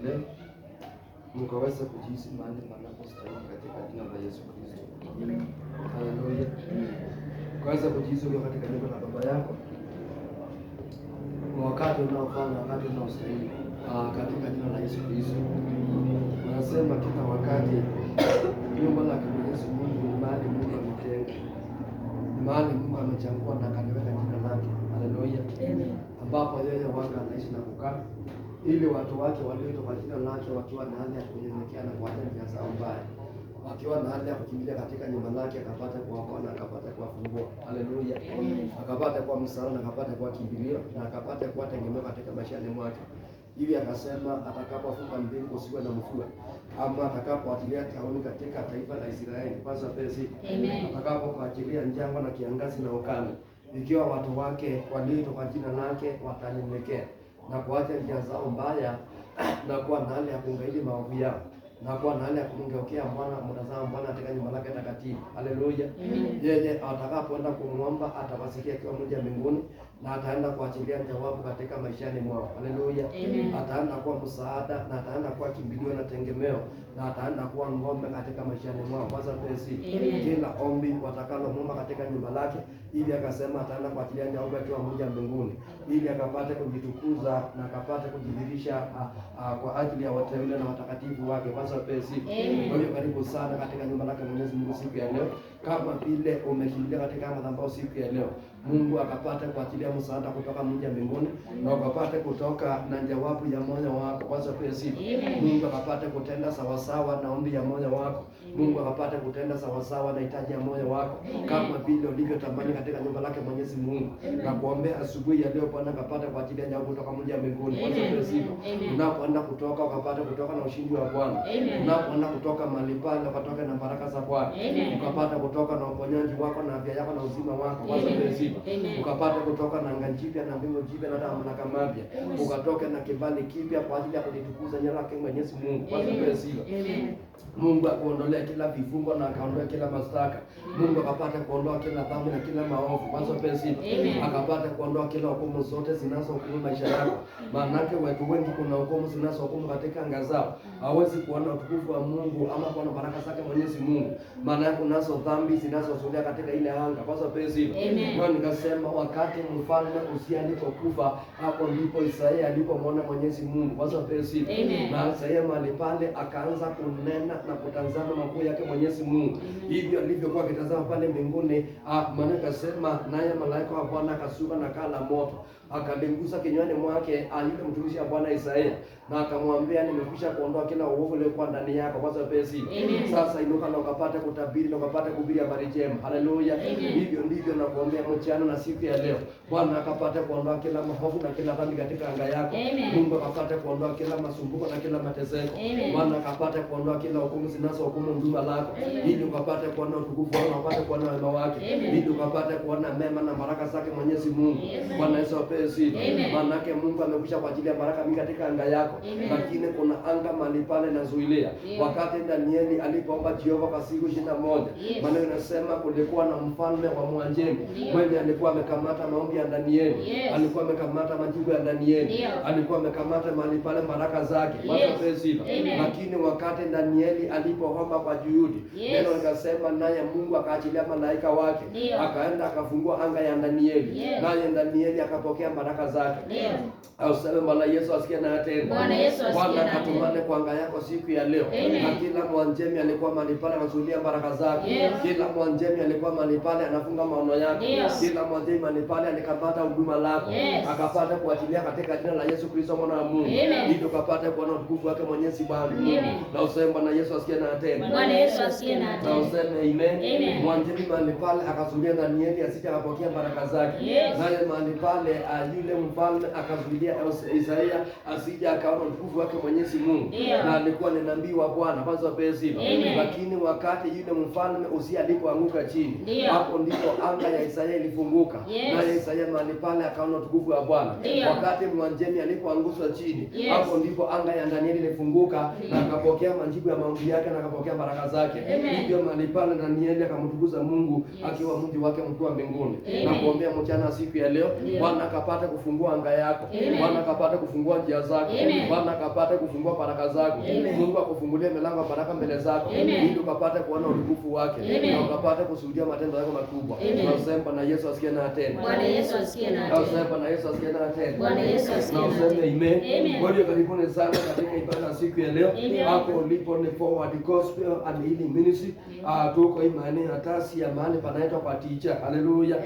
leo, mkaweza kujihisi mahali panapostahili katika jina la Yesu Kristo. Haleluya. Mkaweza kujihisi ukiwa katika nyumba la baba yako kwa wakati unaofaa na wakati unaostahili katika jina la Yesu Kristo. Nasema kila wakati nyumba la Mwenyezi Mungu ni mahali Mungu ametenga, ni mahali Mungu amechagua na akaliweka jina lake. Haleluya. Ambapo yeye wanga anaishi na kukaa, ili watu wake walioitwa kwa jina lake wakiwa na hali ya kunyenyekea na kuacha njia zao mbaya, wakiwa na hali ya kukimbilia katika nyumba lake, akapata kuwaokoa na akapata kuwafungua. Haleluya. Akapata kuwa msaada na akapata kuwa kimbilio na akapata kuwa tegemeo katika maishani mwake. Hivi akasema atakapofunga mbingu usiwe na mvua, ama atakapoachilia tauni katika taifa la Israeli kwanza pesi, atakapoachilia njangwa na kiangazi na ukame, ikiwa watu wake walioitwa kwa jina lake watanyenyekea na kuacha njia zao mbaya na kuwa na hali ya kungaidi maovu yao na kuwa na hali ya kumgeukea Bwana, mtazama Bwana katika nyumba lake takatifu. Haleluya. Yeye atakapoenda kumwomba atawasikia akiwa mmoja mbinguni na ataenda kuachilia jawabu katika maishani mwao. Haleluya. Ataenda kuwa msaada na ataenda kuwa kimbilio na tegemeo na ataenda kuwa ngome katika maishani mwao. Kwanza pesi, kila ombi watakalomwomba katika nyumba lake, ili akasema ataenda kuachilia jawabu akiwa mmoja mbinguni, ili akapate kujitukuza na akapate kujidhihirisha kwa ajili ya wateule na watakatifu wake. Kwanza pesi, kwa hiyo karibu sana katika nyumba lake Mwenyezi Mungu siku ya leo, kama vile umekimbilia katika madhabahu siku ya leo, Mungu akapate kuachilia msaada kutoka mmoja mbinguni na ukapate kutoka na jawabu ya moyo wako. Kwanza pesi, Mungu akapate kutenda sawasawa na ombi ya moyo wako. Mungu akapate kutenda sawasawa na hitaji ya moyo wako, kama vile ulivyotamani katika nyumba lake Mwenyezi Mungu. Na kuombea asubuhi ya leo, Bwana akapate kuachilia jawabu kutoka mmoja mbinguni. Kwanza pesi, unapoenda kutoka ukapate kutoka na ushindi wa Bwana. Unapoenda kutoka mahali pale ukatoka na baraka za Bwana. Ukapata kutoka na uponyaji wako na afya yako na uzima wako. Kwanza pesi, ukapata kutoka na anga jipya na mbingu jipya na mamlaka mapya. Ukatoke na kibali kipya kwa ajili ya kujitukuza jina lake Mwenyezi Mungu. Kwanza pesi, Mungu akuondolee kila vifungo na akaondoe kila mashtaka. Mungu akapata kuondoa kila dhambi na kila maovu. Kwanza pesi, akapata kuondoa kila hukumu zote zinazohukumu maisha yako. Maanake watu wengi kuna hukumu zinazohukumu katika anga zao, hawezi kuona utukufu wa Mungu ama kuona baraka zake Mwenyezi Mungu. Maana kunazo dhambi zinazozulia katika ile anga. Kwanza pesi, kwa nikasema wakati mfalme Uzia alipokufa, hapo ndipo Isaia alipomwona Mwenyezi Mungu. Kwanza pesi, na Isaia mahali pale akaanza kunena na kutazama makuu yake Mwenyezi Mungu. Hivyo alivyokuwa akitazama pale mbinguni, maana akasema naye malaika wa Bwana akashuka na kaa la moto akalingusa kinywani mwake yule mtumishi wa Bwana Isaia na akamwambia, nimekwisha kuondoa kila uovu uliokuwa ndani yako. Kwanza pesi, sasa inuka na ukapate kutabiri na ukapate kuhubiri habari njema. Haleluya. Hivyo ndivyo nakuombea mchana na siku ya leo, Bwana akapate kuondoa kila maovu na kila dhambi katika anga yako. Mungu akapate kuondoa kila masumbuko na kila mateseko. Bwana akapate kuondoa kila hukumu zinazohukumu nduma lako, ili ukapate kuona utukufu wake, ukapate kuona wema wake, ili ukapate kuona mema na baraka zake Mwenyezi Mungu. Bwana Yesu apesi. Maanake Mungu amekwisha kwa ajili ya baraka mingi katika anga yako, lakini kuna anga mahali pale nazuilia. Wakati Danieli alipoomba Jehova kwa siku 21, maana inasema kulikuwa na mfalme wa Mwanjemi mwenye alikuwa amekamata maombi ya Danieli, alikuwa amekamata majibu ya Danieli, alikuwa amekamata mahali pale baraka zake. Lakini wakati Danieli alipoomba kwa juhudi, neno likasema naye Mungu akaachilia malaika wake, akaenda akafungua anga ya Danieli, naye Danieli akapokea baraka zake. Au sema Bwana Yesu asikie na tena. Bwana akatumane kwa anga yako siku ya leo. Na kila Mwanjemi alikuwa mahali pale anazuilia baraka zake. Kila Mwanjemi alikuwa mahali pale anafunga maono yake. Kila Mwanjemi mahali pale alikamata huduma lako, akapata kuachilia katika jina la Yesu Kristo mwana wa Mungu, ili ukapate kuona utukufu wake Mwenyezi Bwana. Na useme Bwana Yesu asikie na tena. Bwana Yesu asikie na tena. Na useme amen. Mwanjemi mahali pale akazuilia Danieli asije akapokea baraka zake. Naye mahali pale yule mfalme akazuilia Isaia asije akaona utukufu wake Mwenyezi Mungu. Na alikuwa ni nabii wa Bwana. Kwanza pesi, lakini wakati yule mfalme Uzia alipoanguka chini, hapo ndipo anga ya Isaia ilifunguka. Na Isaia mahali pale akaona utukufu wa Bwana. Wakati Mwanjemi alipoangushwa chini, hapo ndipo anga ya Danieli ilifunguka na akapokea majibu ya maombi yake na akapokea baraka zake. Hivyo mahali pale Danieli akamtukuza Mungu akiwa mji wake mkuu wa mbinguni. Na kuombea mchana siku ya leo, Bwana akapate kufungua anga yako. Bwana akapate kufungua njia zako. Bwana akapate kufungua baraka zako. Mungu akufungulie milango ya baraka mbele zako, ili ukapate kuona utukufu wake na ukapate kushuhudia matendo yako makubwa. Tunasema na Yesu asikie na atende. Bwana Yesu asikie na atende. Tunasema na Yesu asikie na atende. Bwana Yesu asikie na atende. Amen. Kwa hiyo karibuni sana katika ibada ya siku ya leo. Hapo ulipo ni Forward Gospel and Healing Ministry. Tuko imani ya tasi ya mahali panaitwa kwa Teacher. Haleluya.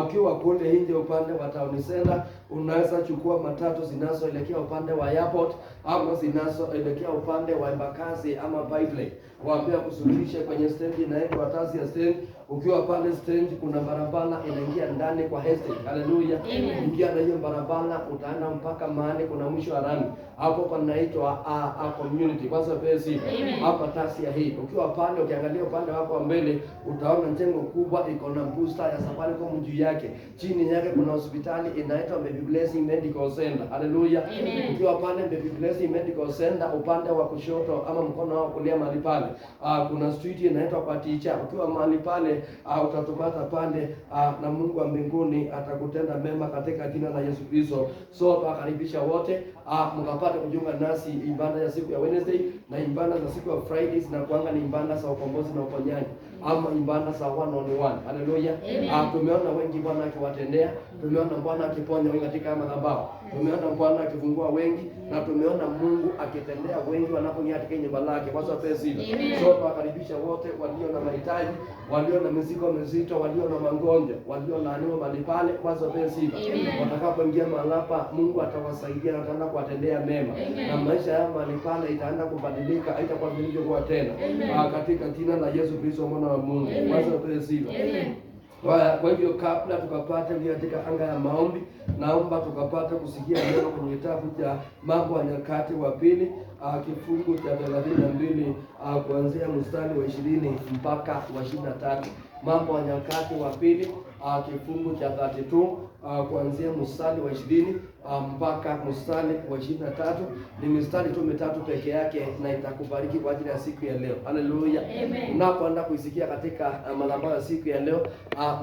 Ukiwa kule nje upande wa Town Center, unaweza chukua matatu zinazoelekea upande wa airport ama zinazoelekea upande wa Embakasi ama Pipeline. Waambia kusuluhisha kwenye stage inaitwa Tasi ya stage. Ukiwa pale stage kuna barabara inaingia ndani kwa estate. Haleluya. Ingia na hiyo barabara utaenda mpaka mahali kuna mwisho wa rami. Hapo panaitwa community. Kwanza pesi hapa Tasi ya hii. Ukiwa pale ukiangalia upande wako wa mbele utaona jengo kubwa iko na booster ya Safaricom juu yake. Chini yake kuna hospitali inaitwa Baby Blessing Medical Center. Haleluya. Ukiwa pale Baby Blessing Medical Center upande wa kushoto ama mkono wa kulia mahali pale kuna street inaitwa kwa Teacher. Ukiwa mahali pale utatupata pale na Mungu wa mbinguni atakutenda mema katika jina la Yesu Kristo. So tuwakaribisha wote mkapate kujiunga nasi ibada ya siku ya Wednesday na ibada za siku ya Fridays na kuanga ni ibada za ukombozi na uponyaji ama ibada za one on one. Haleluya. Tumeona wengi Bwana akiwatendea, tumeona Bwana akiponya wengi katika madhabahu, tumeona Bwana akifungua wengi na tumeona Mungu akitendea wengi wanapoingia katika nyumba lake. Kwa sababu pesa hizo. So tuwakaribisha wote walio na mahitaji, walio na mizigo mizito, walio na magonjwa, walio na animo mahali pale. Kwa sababu pesa hizo. Watakapoingia mahali hapa Mungu atawasaidia na ataenda kuwatendea mema. Na maisha yao mahali pale itaenda kubadilika, haitakuwa vilivyokuwa tena. Katika jina la Yesu Kristo mwana wa Mungu. Kwa sababu pesa hizo. Kwa hivyo kabla tukapate katika anga ya maombi, naomba tukapate kusikia neno kwenye kitabu cha Mambo ya Nyakati wa Pili kifungu cha 32 kuanzia mstari wa 20 mpaka wa 23. Mambo ya Nyakati wa Pili kifungu cha 32 kuanzia mstari wa 20 mpaka mstari wa 23. Ni mstari tu mitatu peke yake na itakubariki kwa ajili ya siku ya leo. Haleluya. Unapoenda kuisikia katika madhabahu ya siku ya leo,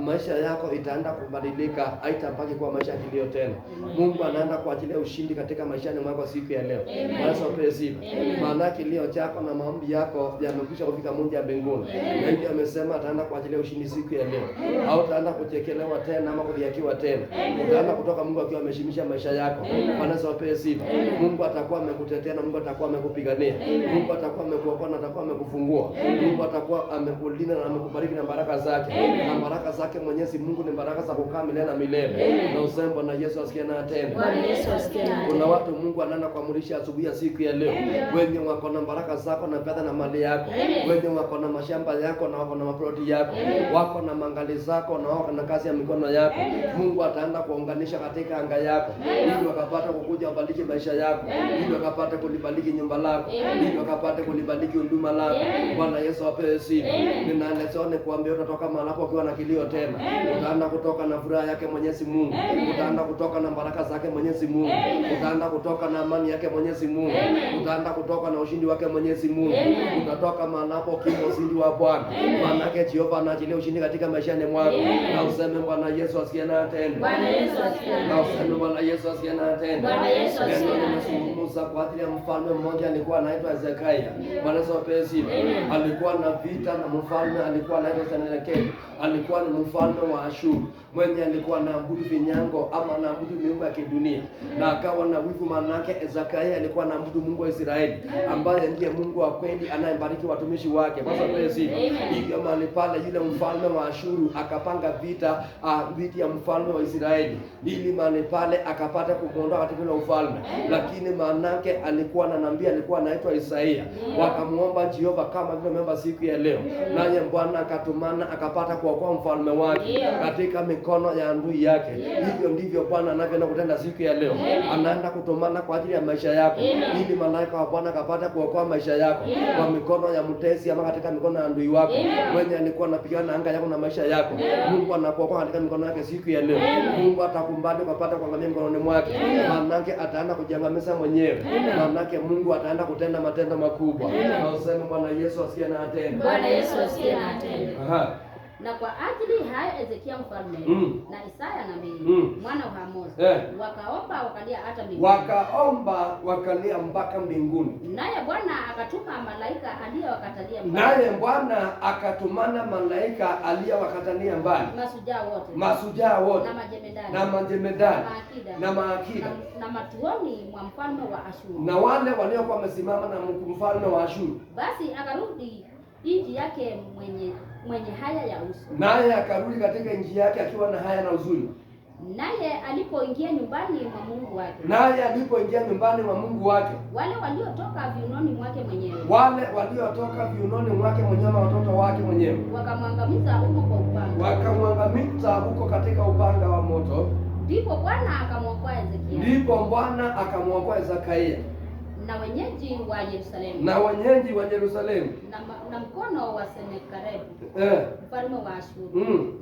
maisha yako itaenda kubadilika, haitabaki kwa maisha kilio tena. Mungu anaenda kuachilia ushindi katika maishani mwako siku ya leo. Bwana asifiwe. Maana kilio chako na maombi yako yamekwisha kufika Mungu ya mbinguni. Na hivyo amesema ataenda kuachilia ushindi siku ya leo. Au utaenda kuchekelewa tena ama kuliakiwa tena. Utaenda kutoka Mungu akiwa ameshimisha maisha yako. Bwana asifiwe. Mungu atakuwa amekutetea na Mungu atakuwa amekupigania. Mungu atakuwa amekuokoa na atakuwa amekufungua. Mungu atakuwa amekulinda na amekubariki na baraka zake. Na baraka zake Mwenyezi Mungu ni baraka za kukaa milele na milele. Na useme Bwana Yesu asikie na atende. Bwana Yesu asikie na atende. Kuna watu Mungu anaenda kuamrisha asubuhi ya siku ya leo. Wenye wako na baraka zako na fedha na mali yako. Wenye wako na mashamba yako na wako na maploti yako. Wako na mangali zako na wako na kazi ya mikono yako. Mungu ataenda kuunganisha katika anga yako. Ili wakapata kukuja wabariki maisha yako. Ili wakapata kulibariki nyumba lako. Ili wakapata kulibariki huduma lako. Bwana Yesu apewe sifa. Ninaelezea kuambia utatoka mahali hapo ukiwa na kilio tena. Utaenda kutoka na furaha yake Mwenyezi Mungu. Utaenda kutoka na baraka zake Mwenyezi Mungu. Utaenda kutoka na amani yake Mwenyezi Mungu. Utaenda kutoka na ushindi wake Mwenyezi Mungu. Utatoka mahali hapo ukiwa ushindi wa Bwana. Maana yake Jehova anaachilia ushindi katika maishani mwako. Na useme Bwana Yesu asikie na atende. Bwana Yesu asikie na atende. Na useme Bwana Yesu asikie na atende. Bwana Yesu asikie na atende. Musa kwa ajili ya mfalme mmoja alikuwa anaitwa Hezekia. Bwana Yesu apewe sifa. Alikuwa na vita na mfalme alikuwa anaitwa Senakeribu. Alikuwa ni mfalme wa Ashuru. Mwenye alikuwa anaabudu vinyango ama anaabudu miungu ya kidunia. Na akawa na wivu, manake Hezekia alikuwa anaabudu Mungu wa Israeli ambaye ndiye Mungu wa kweli anayebariki watumishi wake. Bwana apewe sifa. Hivyo mahali pale yule mfalme wa Ashuru akapanga vita dhidi ya mfalme wa Israeli ili mahali pale akapata kuondoa katika ile ufalme. Lakini manake alikuwa na nabii alikuwa anaitwa Isaia. Wakamuomba Jehova kama vile memba siku ya leo. Naye Bwana akatumana akapata kuokoa mfalme wake katika mikono ya adui yake. Hivyo ndivyo Bwana anavyoenda kutenda siku ya leo. Anaenda kutumana kwa ajili ya maisha yako ili malaika wa Bwana akapata kuokoa maisha yako kwa mikono ya mtesi ama katika mikono ya adui wako mwenye alikuwa anapigana anga yako na maisha yako. Mungu anakuokoa katika mikono yake siku ya leo. Mungu atakumbali ukapata kuangamia mikononi mwake. Manake ataenda kujiangamiza mwenyewe. Manake Mungu ataenda kutenda matendo makubwa. Na useme Bwana Yesu asikie na atende. Bwana Yesu asikie na atende. Na kwa ajili hayo Hezekia mfalme na Isaya nabii mwana wa Amozi wakaomba wakalia hata mbinguni. Wakaomba wakalia mpaka mbinguni. Naye Bwana akatuma malaika aliyewakatalia mbali. Naye Bwana akatumana malaika aliyewakatalia mbali. Masujaa wote na majemedari na maakida na matuoni mwa mfalme wa Ashuru na wale waliokuwa wamesimama na mfalme wa Ashuru. Basi akarudi nchi yake mwenye haya ya uso. Naye akarudi katika nchi yake akiwa na haya na huzuni. Naye alipoingia nyumbani mwa Mungu wake. Wale waliotoka viunoni mwake mwenyewe. Na watoto wake mwenyewe. Wakamwangamiza huko kwa upanga. Wakamwangamiza huko katika upanga wa moto. Ndipo Bwana akamwokoa Hezekia. Na wenyeji wa Yerusalemu. Na mkono wa Senakeribu mfalme wa Ashuru.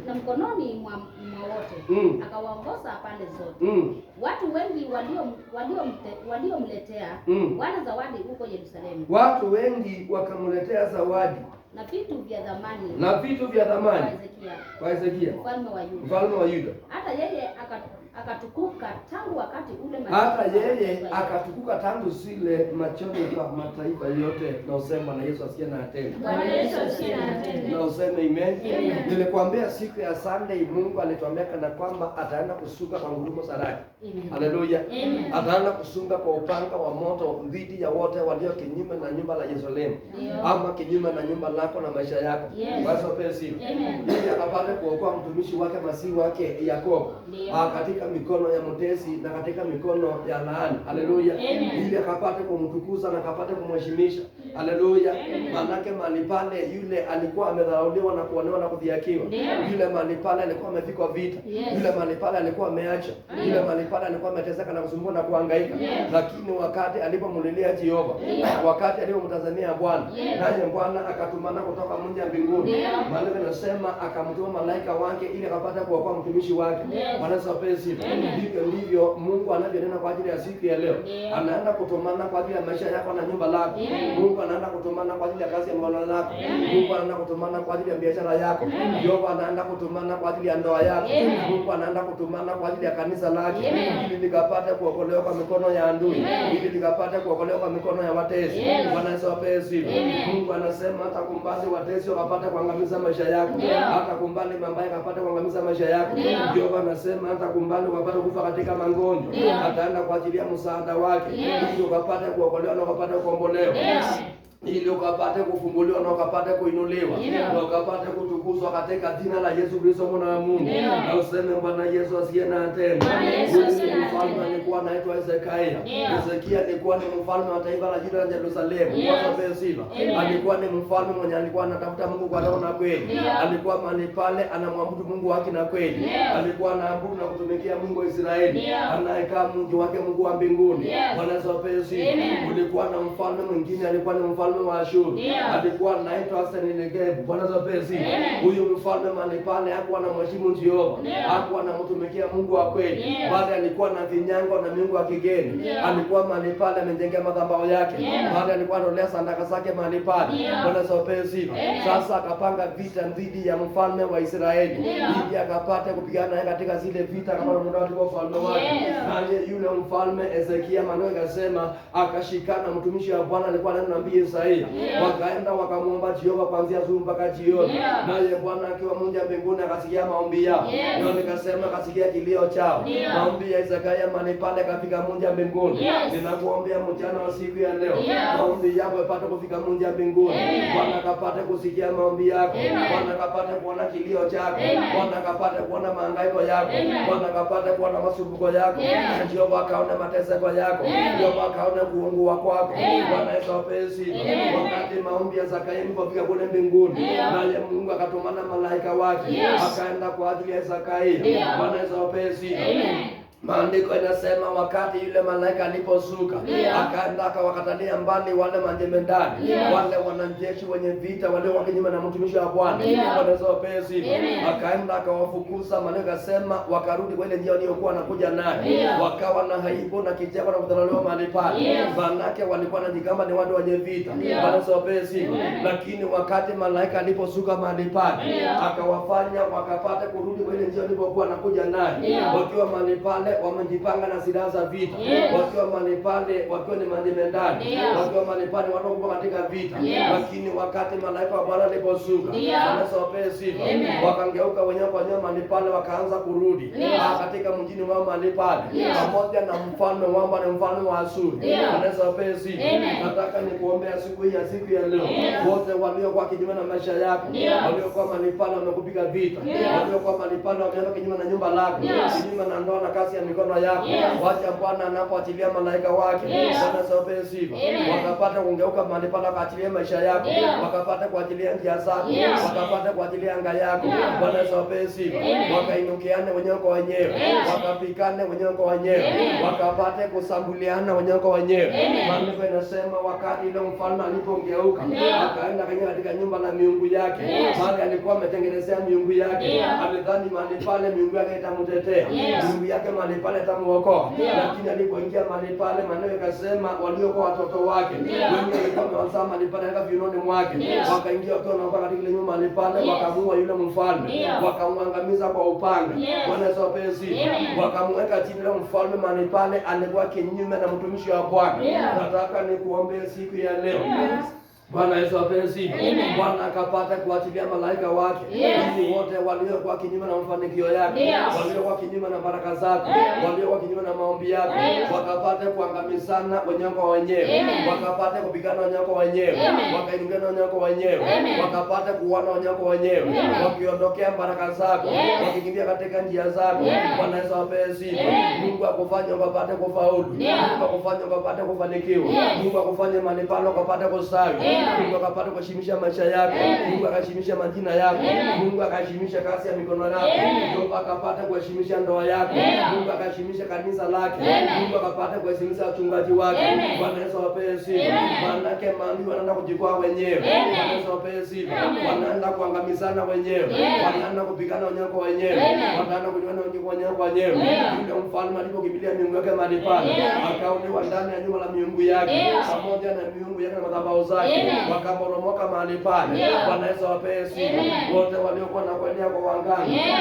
Na mkononi mwa wote. Akawaongoza pande zote. Watu wengi waliomletea Bwana zawadi huko Yerusalemu. Watu wengi wakamletea zawadi na vitu vya dhamani kwa Hezekia mfalme wa Yuda. Hata yeye akatukuka tangu wakati ule tangu zile machoni kwa mataifa yote. Na usema na Yesu asikie na atende. Bwana Yesu asikie na atende. Na useme amen. Nilikwambia siku ya Sunday Mungu alituambia kana kwamba ataenda kusuka kwa ngurumo za radi. Haleluya. Ataenda kusunga kwa upanga wa moto dhidi ya wote walio kinyume na nyumba la Yerusalemu. Ama kinyume na nyumba lako na maisha yako. Basi pesi. Ili akapate kuokoa mtumishi wake Masihi wake Yakobo. Katika mikono ya mtesi na katika mikono ya laani. Haleluya. Ili akapate kumtukuza na akapate kumheshimisha. Haleluya. Manake mahali pale yule alikuwa amedharauliwa na kuonewa na kudhihakiwa. Yule mahali pale alikuwa amevikwa vita. Yule mahali pale alikuwa ameacha. Yule mahali pale alikuwa ameteseka na kusumbua na kuhangaika. Lakini wakati alipomlilia Jehova, wakati alipomtazamia Bwana, naye Bwana akatumana kutoka mji wa mbinguni. Maana anasema akamtuma malaika wake ili akapate kuokoa mtumishi wake. Wanaweza pesi. Ndivyo Mungu anavyonena kwa ajili ya siku ya leo. Anaenda kutumana kwa ajili ya maisha yako na nyumba lako. Mungu anaenda kutumana kwa ajili ya kazi ya mkono lako. Mungu anaenda kutumana kwa ajili ya biashara yako. Mungu anaenda kutumana kwa ajili ya ndoa yako. Mungu anaenda kutumana kwa ajili ya kanisa lake. Ili likapate kuokolewa kwa mikono ya adui. Ili likapate kuokolewa kwa mikono ya watesi. Wanaweza pesi. Mungu anasema hata kumbali watesi wakapate kuangamiza maisha yako. Hata kumbali mambaya akapate kuangamiza maisha yako. Mungu anasema hata kumbali wapate kufa katika magonjwa. Ataenda kwa ajili ya msaada wake. Ili ukapate kuokolewa na ukapate kuombolewa. Ili ukapate kufunguliwa na ukapate kuinuliwa na ukapate kutukuzwa katika jina la Yesu Kristo mwana wa Mungu. Na useme Bwana Yesu asikie na atende. Huyu mfalme alikuwa anaitwa Hezekia. Hezekia alikuwa ni mfalme wa taifa la Yuda na Yerusalemu. Alikuwa ni mfalme mwenye alikuwa anatafuta Mungu kwa roho na kweli. Alikuwa mahali pale anamwabudu Mungu wake na kweli. Alikuwa anaabudu na kutumikia Mungu wa Israeli. Anayekaa mji wake Mungu wa mbinguni. Bwana Yesu asifiwe. Kulikuwa na mfalme mwingine alikuwa ni mfalme wa Ashuru. Alikuwa anaitwa Senakeribu. Bwana asifiwe. Huyu mfalme mahali pale hakuwa na mheshimu Jehova. Hakuwa anamtumikia Mungu wa kweli. Bali alikuwa na vinyango na miungu wa kigeni. Alikuwa mahali pale amejengea madhabahu yake. Bali alikuwa anatolea sadaka zake mahali pale. Bwana asifiwe. Sasa akapanga vita dhidi ya mfalme wa Israeli. Ili akapate kupigana naye katika zile vita kama muda wa ufalme wake. Na yule mfalme Hezekia maneno akasema akashikana mtumishi wa Bwana alikuwa anamwambia Isaia. Wakaenda wakamuomba Jehova kuanzia asubuhi mpaka jioni. Naye Bwana akiwa Mungu mbinguni akasikia maombi yao. Na nikasema akasikia kilio chao. Maombi ya Hezekia mahali pale kafika Mungu mbinguni. Ninakuombea mchana wa siku ya leo. Maombi yako yapate kufika Mungu mbinguni. Bwana akapate kusikia maombi yako. Bwana akapate kuona kilio chako. Bwana akapate kuona mahangaiko yako. Bwana akapate kuona masumbuko yako. Jehova akaona mateseko yako. Jehova akaona kuungua kwako. Bwana Yesu apesi. Wakati maombi ya Hezekia yalipofika kule mbinguni, naye Mungu akatumana malaika wake akaenda kwa ajili ya Hezekia. Bwana Yesu apesi. Maandiko inasema wakati yule malaika aliposhuka, akaenda akawakatalia mbali wale majemedari, wale wanajeshi wenye vita waliokuwa kinyume na mtumishi wa Bwana, akaenda akawafukuza. Malaika akasema wakarudi kwa ile njia waliokuwa wanakuja naye, wakawa na aibu na kicheko na kudharauliwa mahali pale. Manake walikuwa wanajigamba ni watu wenye vita, lakini wakati malaika aliposhuka mahali pale, akawafanya wakapata kurudi kwa ile njia waliokuwa wanakuja naye, wakiwa mahali pale wamejipanga na silaha za vita, wakiwa mahali pale wakiwa ni majemedari, wakiwa mahali pale watu wako katika vita. Lakini wakati malaika wa Bwana aliposhuka, wakangeuka wenyewe kwa wenyewe mahali pale, wakaanza kurudi katika mjini wao mahali pale, pamoja na mfalme wao na mfalme wa Ashuri. Nataka nikuombea siku hii ya siku ya leo, wote waliokuwa kinyume na maisha yako, waliokuwa mahali pale wamekupiga vita, waliokuwa mahali pale wameenda kinyume na nyumba lako, kinyume na ndoa na kazi ya mikono yako, wacha Bwana anapoachilia malaika wake, Bwana sape sifa, wakapata kungeuka mahali pale, wakaachilia maisha yako, wakapata kuachilia njia zako, wakapata kuachilia anga yako, Bwana sape sifa, wakainukiane wenyewe kwa wenyewe, wakapikane wenyewe kwa wenyewe, wakapate kusambuliana wenyewe kwa wenyewe. Maandiko inasema wakati ile mfalme alipongeuka, akaenda katika nyumba la miungu yake, mahali alikuwa ametengenezea miungu yake, alidhani mahali pale miungu yake itamtetea, miungu yake mahali pale itamuokoa. Lakini alipoingia mahali pale, maandiko yakasema waliokuwa watoto wake wengi walikuwa wamewazaa mahali pale katika viunoni mwake, wakaingia wakiwa wanaomba katika ile nyumba mahali pale, wakamuua yule mfalme, wakamwangamiza kwa upanga. Bwana Yesu apewe sifa. Wakamweka chini ile mfalme mahali pale, alikuwa kinyume na mtumishi wa Bwana. Nataka nikuombee siku ya leo, Bwana Yesu apewe sifa. Bwana akapata kuachilia malaika wake ili wote waliokuwa kinyume na mafanikio yake, waliokuwa kinyume na baraka zake, waliokuwa kinyume na maombi yake, wakapata kuangamizana wenyewe kwa wenyewe, wakapata kupigana wenyewe kwa wenyewe, wakaingana wenyewe kwa wenyewe, wakapata kuuana wenyewe kwa wenyewe, wakiondokea baraka zako, wakikimbia katika njia zako. Bwana Yesu apewe sifa. Mungu akufanye ukapate kufaulu, Mungu akufanye ukapate kufanikiwa, Mungu akufanye mahali pale ukapate kustawi, Mungu akapata kuheshimisha maisha yako, Mungu akaheshimisha majina yako, Mungu akaheshimisha kazi ya mikono yako, Mungu akapata kuheshimisha ndoa yako, Mungu akaheshimisha kanisa lake, Mungu akapata kuheshimisha wachungaji wake. Bwana Yesu apewe sifa. Maanake maadui wanaenda kujikwaa wenyewe, Bwana Yesu apewe sifa. Wanaenda kuangamizana wenyewe, wanaenda kupigana wenyewe kwa wenyewe, wanaenda kujiona wenyewe kwa wenyewe. Yule mfalme alipokimbilia miungu yake mahali pale, akauliwa ndani ya nyumba la miungu yake, pamoja na miungu yake na madhabahu zake, wakaporomoka mahali pale. Bwana Yesu apewe sifa. Wote waliokuwa na kuendea kwa waganga,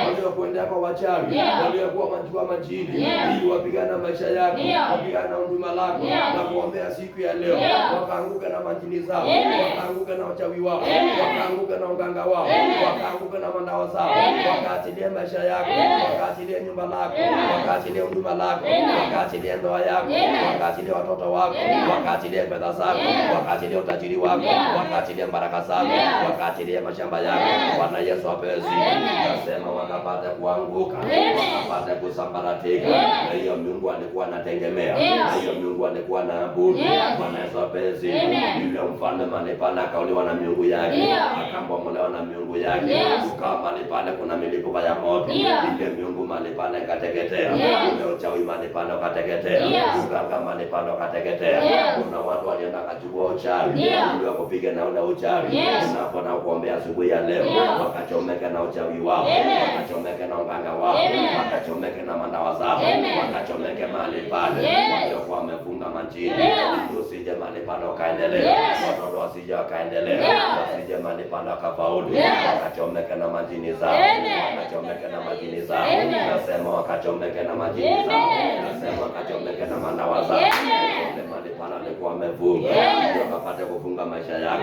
waliokuendea kwa wachawi, waliokuwa majua majini ili wapigana maisha yako, wapigana huduma lako na kuombea siku ya leo, wakaanguka na majini zao, wakaanguka na wachawi wao, wakaanguka na uganga wao, wakaanguka na mandawa zao, wakaachilie maisha yako, wakaachilie nyumba lako, wakaachilie huduma lako, wakaachilie ndoa yako, wakaachilie watoto wako, wakaachilie fedha zako, wakaachilie utajiri wako, wakaachilie baraka zako, wakaachilie mashamba yako. Bwana Yesu apewe sifa. Nasema wakapata kuanguka, wakapata kusambaratika. Na hiyo Mungu alikuwa anategemea, na hiyo Mungu alikuwa anaabudu. Bwana Yesu apewe sifa. Yule mfalme mahali pale akauliwa na miungu yake, akambomolewa na miungu yake, ukawa mahali pale kuna milipuko ya moto, ile miungu mahali pale ikateketea, ule uchawi mahali pale ukateketea, uganga mahali pale ukateketea. Kuna watu walienda kachukua uchawi ili wakupige na ule uchawi. Unapona kuombea asubuhi ya leo, wakachomeke na uchawi wao, wakachomeke na uganga wao, wakachomeke na mandawa zao, wakachomeke mahali pale waliokuwa wamefunga majini. Usije mahali pale wakaendelea, watoto wasije wakaendelea, wasije mahali pale wakafaulu, wakachomeke na majini zao, wakachomeke na majini zao. Nasema wakachomeke na majini zao, nasema wakachomeke na mandawa zao. Mahali pale walikuwa wamefunga, wakapata kufunga maisha yako.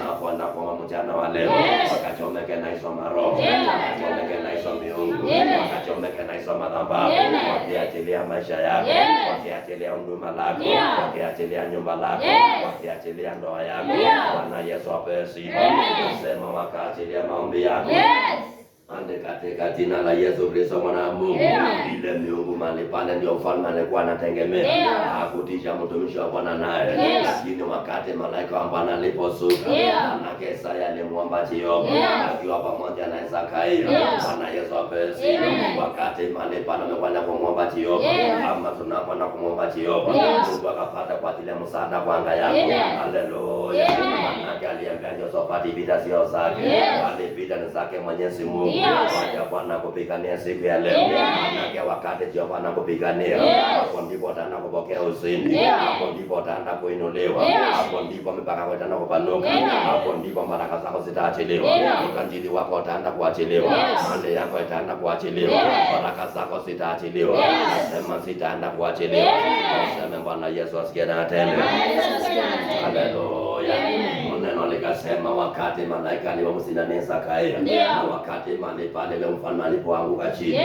Unapoenda kwa mchana wa leo, wakachomeke na hizo maroho, wakachomeke na hizo miungu, wakachomeke na hizo madhabahu, wakiachilia maisha yako, wakiachilia huduma lako, wakiachilia nyumba lako, wakiachilia ndoa yako. Bwana Yesu apewe sifa. Nasema wakaachilia maombi yako, Ande katika jina la Yesu Kristo mwana wa Mungu. Ile miungu mahali pale ndio mfalme alikuwa anategemea. Hakutisha mtumishi wa Bwana naye. Lakini wakati malaika wa Bwana aliposhuka, manake Isaya alimwomba Jehova akiwa pamoja na Zakaria. Bwana Yesu apewe. Wakati mahali pale amekwenda kumwomba Jehova, ama tunakwenda kumwomba Jehova, Mungu akapata kwa ajili ya msaada kwa anga yako. Haleluya. Manake aliambia Josafati vita sio zake, bali vita ni zake Mwenyezi Mungu. Wacha Bwana kupigania siku ya leo. Manake wakati Jehova anakupigania, hapo ndipo utaenda kupokea ushindi. Hapo ndipo utaenda kuinuliwa. Hapo ndipo mipaka yako itaenda kupanuka. Hapo ndipo baraka zako zitaachiliwa. Utajiri wako utaenda kuachiliwa. Mali yako itaenda kuachiliwa. Baraka zako zitaachiliwa. Sema zitaenda kuachiliwa. Sema Bwana Yesu asikie na atende. Haleluya. Neno likasema wakati malaika alipomsindania Zakaria, na wakati mahali pale ile mfalme alipoanguka chini,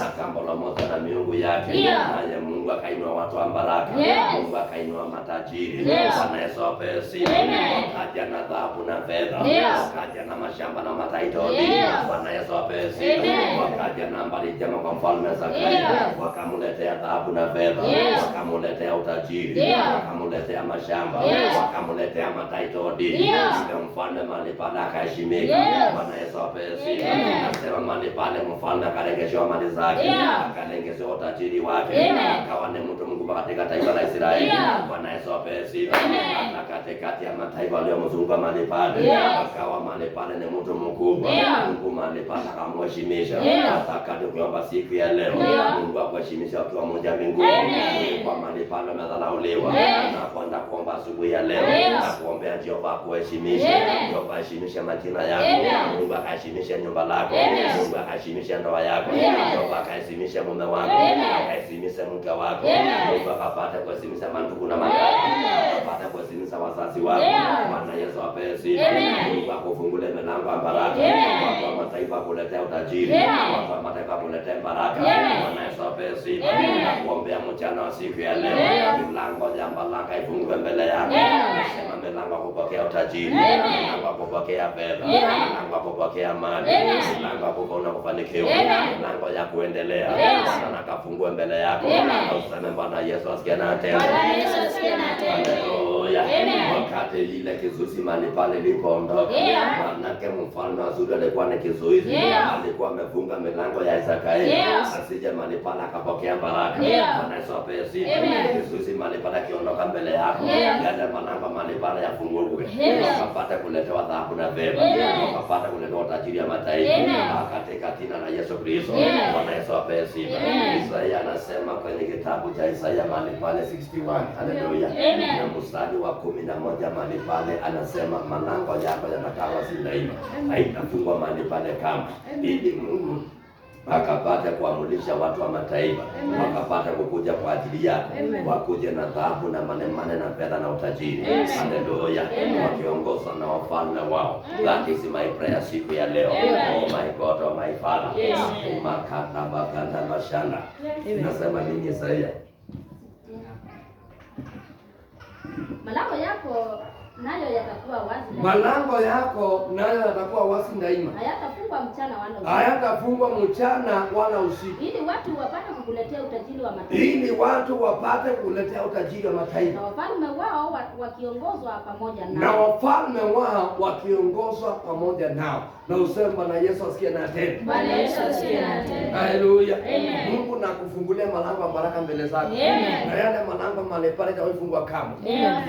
akambola moto na miungu yake, naye Mungu akainua watu wa baraka. Mungu akainua matajiri. Bwana Yesu apewe sifa. Wakaja na dhahabu na fedha, wakaja na mashamba na mataitoli. Bwana Yesu apewe sifa. Wakaja na habari njema kwa mfalme Zakaria, wakamletea dhahabu na fedha, wakamletea utajiri, wakamletea mashamba, wakamletea mataitoli. Ile mfalme mahali pale akaheshimika. Bwana Yesu apewe sifa. Nasema mahali pale mfalme akalengeshewa mali zake, akalengeshewa utajiri wake, akawa ni mtu mkubwa katika taifa la Israeli. Bwana Yesu apewe sifa. Hata katikati ya mataifa waliomzunguka mahali pale, akawa mahali pale ni mtu mkubwa. Mungu mahali pale akamheshimisha. Hata kati ukiomba siku ya leo, Mungu akuheshimisha ukiwa mmoja mbinguni. Kwa mahali pale umedharauliwa, na kwenda kuomba asubuhi ya leo, na kuombea Jehova akuheshimishe. Jehova aheshimishe majina yako. Mungu akaheshimishe nyumba lako. Mungu akaheshimishe ndoa yako. Jehova akaheshimishe mume wako. Akaheshimishe mke wako. Mungu akapate kuheshimisha mandugu na madada. Akapate kuheshimisha wazazi wako. Bwana Yesu apewe sifa. Mungu akufungule milango ya baraka. Watu wa mataifa kuletea utajiri. Watu wa mataifa kuletea baraka. Bwana Yesu apewe sifa. Nakuombea mchana wa siku ya leo, milango ya baraka ifungue mbele yako. Nasema milango ya kupokea utajiri, milango ya kupokea fedha, milango ya kupokea mali, milango ya kuona kufanikiwa, milango ya kuendelea. Bwana akafungue mbele yako. Useme Bwana Yesu asikie na atende. Haleluya. Wakati ile kizuizi mahali pale ilipoondoka, manake mfalme wa Ashuru alikuwa ni kizuizi. Alikuwa amefunga milango ya Zakaria asije mahali pale akapokea baraka. Bwana Yesu apewe sifa. Kizuizi mahali pale kiondoka mbele yako, yale malango mahali pale yafunguke. Wakapata kuletewa dhahabu na fedha, wakapata kuletewa utajiri ya mataifa katika jina la Yesu Kristo. Bwana Yesu apewe sifa. Isaya anasema kwenye kitabu cha Isaya mahali pale 61, haleluya, na mstari wa 11 mahali pale anasema malango yako yatakaa wazi daima, haitafungwa mahali pale kama, ili Mungu akapata kuamulisha watu wa mataifa, wakapata kukuja kwa ajili yako, wakuje na dhahabu na manemane na fedha na utajiri. Haleluya. Wakiongozwa na wafalme wao. That is my prayer siku ya leo. Oh my God, oh my Father. Makata bakanda mashana. Nasema nini Isaya? Malango yako nayo yatakuwa wazi. Malango yako nayo yatakuwa wazi daima. Hayatafungwa mchana wala usiku. Hayatafungwa mchana wala usiku. Ili watu wapate kukuletea utajiri wa mataifa. Ili watu wapate kukuletea utajiri wa mataifa. Na wafalme wao wakiongozwa pamoja nao. Na wafalme wao wakiongozwa pamoja nao. Na useme Bwana Yesu asikie na atende. Bwana Yesu asikie na atende. Haleluya. Mungu na kufungulia malango ya baraka mbele zako. Na yale malango mahali pale yatafungwa kama.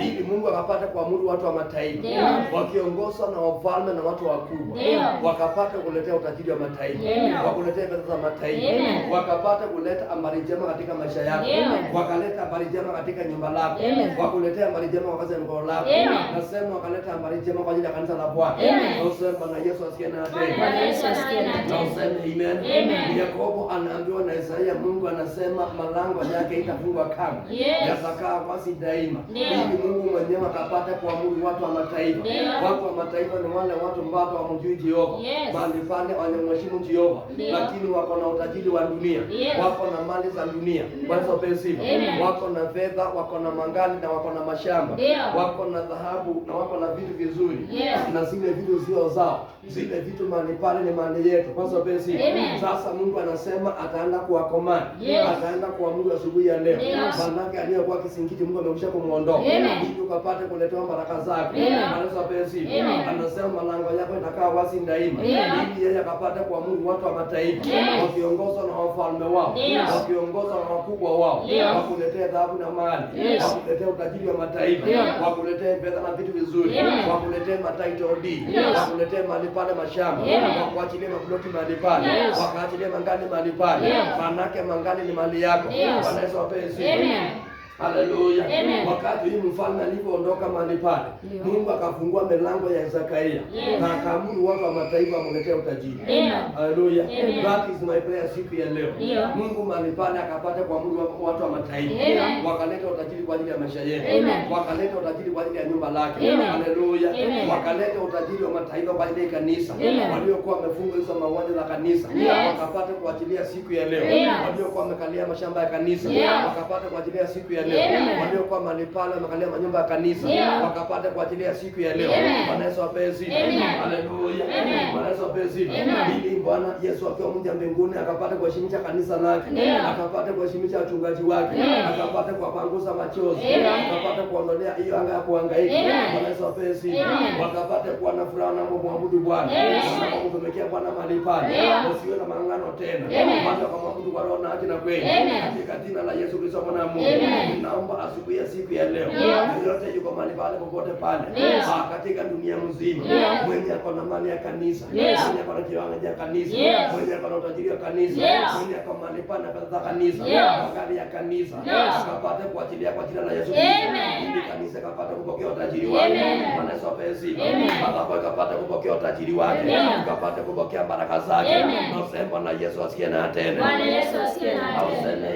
Ili Mungu akapata kuamuru watu wa mataifa wakiongozwa na wafalme na watu wakubwa, wakapata kuletea utajiri wa mataifa, wakuletea pesa za mataifa, wakapata kuleta habari njema katika maisha yako, wakaleta habari njema katika nyumba lako, wakuletea habari njema kwa kazi ya mkono lako. Nasema wakaleta habari njema kwa ajili ya kanisa la Bwana. Na useme Bwana Yesu asikie na atende. Bwana Yesu asikie na atende. Na useme amen. Yakobo anaambiwa na Isaya, Mungu anasema malango yake itafungwa kama, yatakaa wazi daima, ili Mungu mwenyewe akapata kuamuru watu wa mataifa. Watu wa mataifa ni wale watu ambao hawamjui Jehova, mahali pale wanamheshimu Jehova, lakini wako na utajiri wa dunia, wako na mali za dunia. Bwana apewe sifa. Wako na fedha, wako na mangali na wako na mashamba, wako na dhahabu na wako na vitu vizuri, na zile vitu zio zao, zile vitu mali pale ni mali yetu. Bwana apewe sifa. Sasa Mungu anasema ataenda kuwakomani, ataenda kuamuru asubuhi ya leo. Manake aliyekuwa kisingiti Mungu amekwisha kumuondoa ili ukapate kuletewa baraka zake. Bwana apewe sifa. Anasema malango yako itakaa wazi daima, ili yeye akapate kuamuru watu wa mataifa, wakiongozwa na wafalme wao, wakiongozwa na wakubwa wao, wakuletea dhahabu na mali, wakuletea utajiri wa mataifa, wakuletea fedha na vitu vizuri, wakuletea title deed, wakuletea mali pale mashamba, wakuachilie maploti mali pale, wakaachilie mangani mali pale. Manake mangani ni mali yako. Bwana Yesu apewe sifa. Haleluya. Wakati huyu mfalme alipoondoka mahali pale, Mungu akafungua milango ya Zakaria na akaamuru watu wa mataifa wamletee utajiri. Haleluya. That is my prayer siku ya leo. Mungu mahali pale akapata kuamuru watu wa mataifa wakaleta utajiri kwa ajili ya maisha yetu, wakaleta utajiri kwa ajili ya nyumba lake. Haleluya. Wakaleta utajiri wa mataifa kwa ajili ya kanisa, waliokuwa wamefunga hizo mauaji la kanisa wakapata kuachilia siku ya leo, waliokuwa wamekalia mashamba ya kanisa wakapata kuachilia siku ya leo, waliokuwa mahali pale wamekalia manyumba ya kanisa wakapata kuachilia siku ya leo. Bwana Yesu apewe sifa. Haleluya. Bwana Yesu apewe sifa. Ili Bwana Yesu akiwa mja mbinguni akapata kuheshimisha kanisa lake, akapata kuheshimisha wachungaji wake, akapata kuwapanguza machozi, akapata kuondolea hiyo anga ya kuhangaika. Bwana Yesu apewe sifa. Wakapata kuwa na furaha na kumwabudu Bwana, na kumtumikia Bwana mahali pale, usiwe na mangano tena, bali kumwabudu kwa roho na haki na kweli, katika jina la Yesu Kristo mwana wa Mungu. Naomba asubuhi ya siku ya leo, yote yuko mahali pale popote pale katika dunia mzima, mwenye ako na mali ya kanisa, mwenye ako na kiwanja cha kanisa, mwenye ako na utajiri wa kanisa, mwenye ako mahali pale na pesa za kanisa, magari ya kanisa, akapate kuachilia kwa jina la Yesu Kristo, ili kanisa kapate kupokea utajiri wake. Bwana Yesu apewe sifa. Baba kapate kupokea utajiri wake, kapate kupokea baraka zake. Na Bwana Yesu asikie na atende. Bwana Yesu asikie na atende.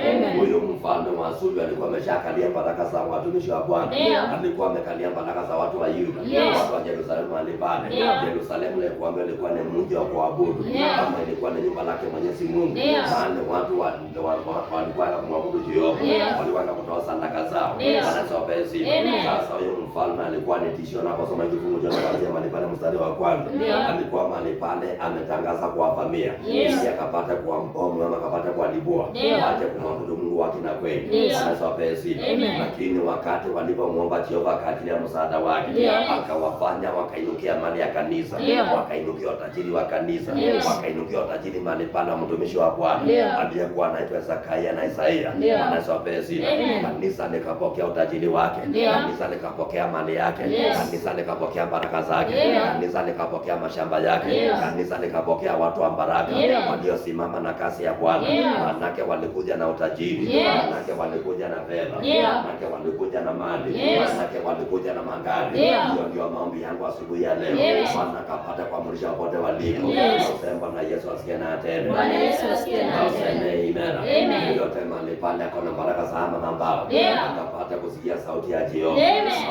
Amen. Huyu mfalme wa Ashuru alikuwa ameshakalia baraka za watumishi wa Bwana, alikuwa amekalia baraka za watu wa Yuda, watu wa Yerusalemu alipale. Yerusalemu ilikuwa ni mji wa kuabudu, kama ilikuwa ni nyumba lake Mwenyezi Mungu. Wale watu walikuwa kumwabudu Jehova, walikuwa kutoa sadaka zao. Bwana apewe sifa. Sasa huyo mfalme alikuwa ni tishio, na kwa sababu kifungu cha mahali pale mstari wa kwanza, alikuwa mahali pale ametangaza kuwavamia, ili akapata kuwambomu ama akapata kuwadibua, aje kumwabudu Mungu wake na kweli. Bwana apewe sifa. Lakini wakati walipomuomba Jehova akaachilia msaada wake, akawafanya wakainukia mali ya kanisa, wakainukia utajiri wa kanisa, wakainukia utajiri mali pale mtumishi wa Bwana aliyekuwa anaitwa Zakaria na Isaia. Bwana apewe sifa. Kanisa likapokea utajiri wake, kanisa likapokea mali yake, kanisa likapokea baraka zake, kanisa likapokea mashamba yake, kanisa likapokea watu wa baraka waliosimama na kazi ya Bwana. Manake walikuja na utajiri, manake walikuja na fedha, manake walikuja na mali, manake walikuja na magari. Hiyo ndio maombi yangu asubuhi ya leo. Bwana kapata kuamrisha wote waliko. Nasema na Yesu asikie na atende. Bwana Yesu asikie na atende. Amen. Yote mahali pale akona baraka za ama na mbao, akapata kusikia sauti ya Jehova.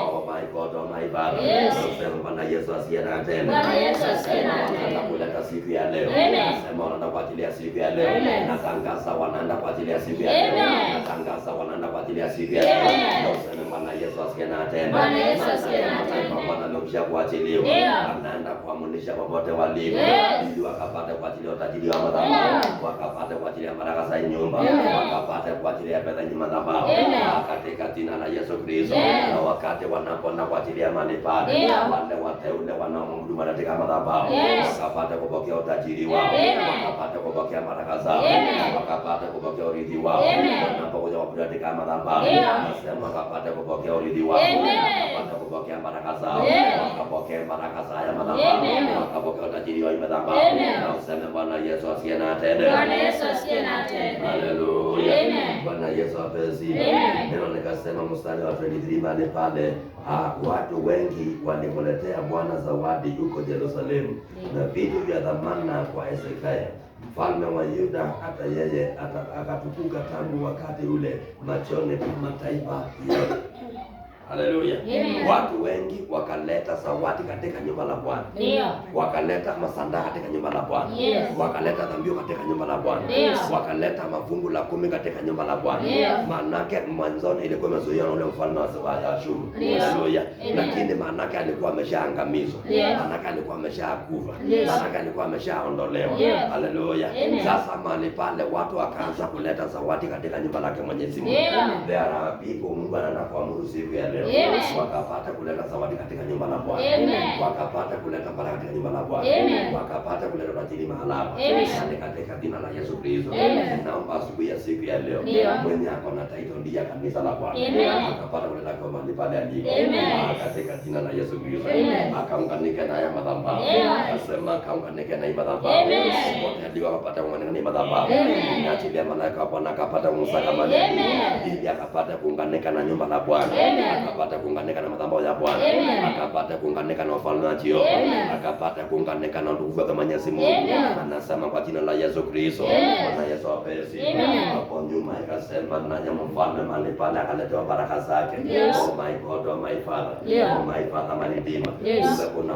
Oh my God, oh my Father. Nasema na Yesu asikie na atende. Bwana Yesu asikie na atende. Kuleta siku ya leo. Nasema wanaenda kuachilia siku ya leo. Natangaza wanaenda kuachilia siku ya leo. Natangaza wanaenda kuachilia siku ya leo. Nasema Bwana Yesu asikie na atende. Bwana Yesu asikie na atende. Bwana amekwisha kuachiliwa. Anaenda kuamunisha popote walipo, ili wakapate kuachilia utajiri wa madhabahu, wakapate kuachilia baraka za nyumba, wakapate kuachilia fedha nyuma madhabahu katika jina la Yesu Kristo. Na wakati wanapoenda kuachilia mali pale, wale wateule wanaomwabudu katika madhabahu wakapate kupokea utajiri wao, wakapate kupokea baraka zao, wakapate kupokea urithi wao. Wanapokuja kuabudu katika madhabahu, nasema wakapate kupokea urithi wao, wakapate kupokea baraka zao, wakapokea baraka za haya madhabahu, wakapokea utajiri wa madhabahu. Na useme Bwana Yesu asikie na atende. Bwana Yesu asikie na atende. Haleluya. Bwana Yesu apewe sifa. Neno nikasema mstari wa 23 mahali pale, watu wengi walimletea Bwana zawadi huko Yerusalemu na vitu vya dhamana kwa Hezekia mfalme wa Yuda, hata yeye akatukuka tangu wakati ule machoni pa mataifa yote. Haleluya. Watu wengi wakaleta zawadi katika nyumba la Bwana. Wakaleta masanda katika nyumba la Bwana. Wakaleta dhambi katika nyumba la Bwana. Wakaleta mafungu la 10 katika nyumba la Bwana. Maanake mwanzoni ilikuwa imezuia ule mfalme wa Ashuru. Haleluya. Lakini maanake alikuwa ameshaangamizwa. Maanake alikuwa ameshakufa. Maanake alikuwa ameshaondolewa. Haleluya. Sasa mahali pale watu wakaanza kuleta zawadi katika nyumba lake Mwenyezi Mungu. There are people Mungu anakuamuru siku ya leo. Wakapata kuleta zawadi katika nyumba la Bwana. Wakapata kuleta baraka katika nyumba la Bwana. Wakapata kuleta utajiri mahali hapa. Katika jina la Yesu Kristo. Naomba asubuhi ya siku ya leo mwenye ako na title ndiye kanisa la Bwana. Akapata kuleta kwa mahali pale alipo. Katika jina la Yesu Kristo. Akaunganika na haya madhabahu. Akasema akaunganika na hii madhabahu. Wote ndio wakapata kuunganika na hii madhabahu. Naachilia malaika wa Bwana akapata kumsaka mali. Ili akapata kuunganika na nyumba la Bwana. Akapata kuunganika na madhabahu ya Bwana. Akapata kuunganika na wafalme wa Jehova. Akapata kuunganika na ndugu wa Mwenyezi Mungu. Anasema kwa jina la Yesu Kristo. Bwana Yesu apesi. Hapo nyuma ikasema na mfalme mali pale akaletewa baraka zake. Oh my God, oh my Father. Oh my Father, my Redeemer. Kuna